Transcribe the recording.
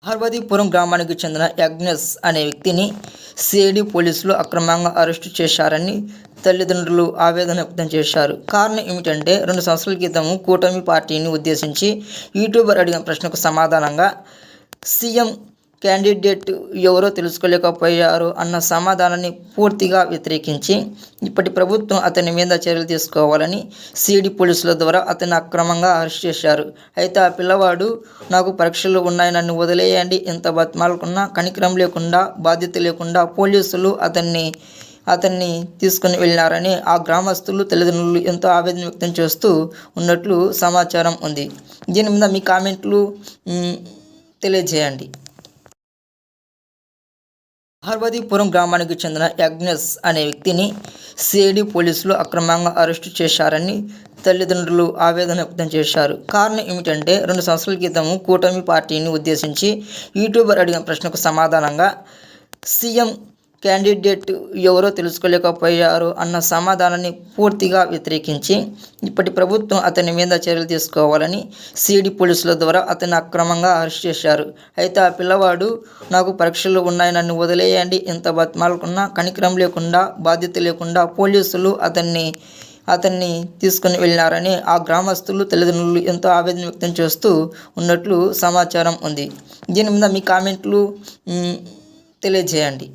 పార్వతీపురం గ్రామానికి చెందిన అగ్నెస్ అనే వ్యక్తిని సిఐడి పోలీసులు అక్రమంగా అరెస్టు చేశారని తల్లిదండ్రులు ఆవేదన వ్యక్తం చేశారు. కారణం ఏమిటంటే 2 సంవత్సరాల క్రితం కూటమి పార్టీని ఉద్దేశించి యూట్యూబర్ అడిగిన ప్రశ్నకు సమాధానంగా సీఎం క్యాండిడేట్ ఎవరో తెలుసుకోలేకపోయారు అన్న సమాధానాన్ని పూర్తిగా వ్యతిరేకించి ఇప్పటి ప్రభుత్వం అతని మీద చర్యలు తీసుకోవాలని సిఐడి పోలీసుల ద్వారా అతన్ని అక్రమంగా అరెస్ట్ చేశారు. అయితే ఆ పిల్లవాడు నాకు పరీక్షలు ఉన్నాయి, నన్ను వదిలేయండి, ఎంత బతిమాలకున్నా కనికరం లేకుండా బాధ్యత లేకుండా పోలీసులు అతన్ని తీసుకుని వెళ్ళినారని ఆ గ్రామస్తులు తల్లిదండ్రులు ఎంతో ఆవేదన వ్యక్తం చేస్తూ ఉన్నట్లు సమాచారం ఉంది. దీని మీద మీ కామెంట్లు తెలియజేయండి. పార్వతీపురం గ్రామానికి చెందిన అగ్నెస్ అనే వ్యక్తిని సిఐడి పోలీసులు అక్రమంగా అరెస్టు చేశారని తల్లిదండ్రులు ఆవేదన వ్యక్తం చేశారు. కారణం ఏమిటంటే 2 సంవత్సరాల క్రితం కూటమి పార్టీని ఉద్దేశించి యూట్యూబర్ అడిగిన ప్రశ్నకు సమాధానంగా సీఎం క్యాండిడేట్ ఎవరో తెలుసుకోలేకపోయారు అన్న సమాధానాన్ని పూర్తిగా వ్యతిరేకించి ఇప్పటి ప్రభుత్వం అతని మీద చర్యలు తీసుకోవాలని సిఐడి పోలీసుల ద్వారా అతన్ని అక్రమంగా అరెస్ట్ చేశారు. అయితే ఆ పిల్లవాడు నాకు పరీక్షలు ఉన్నాయి, నన్ను వదిలేయండి, ఎంత బతిమాలకున్నా కనికరం లేకుండా బాధ్యత లేకుండా పోలీసులు అతన్ని తీసుకుని వెళ్ళినారని ఆ గ్రామస్తులు తల్లిదండ్రులు ఎంతో ఆవేదన వ్యక్తం చేస్తూ ఉన్నట్లు సమాచారం ఉంది. దీని మీద మీ కామెంట్లు తెలియజేయండి.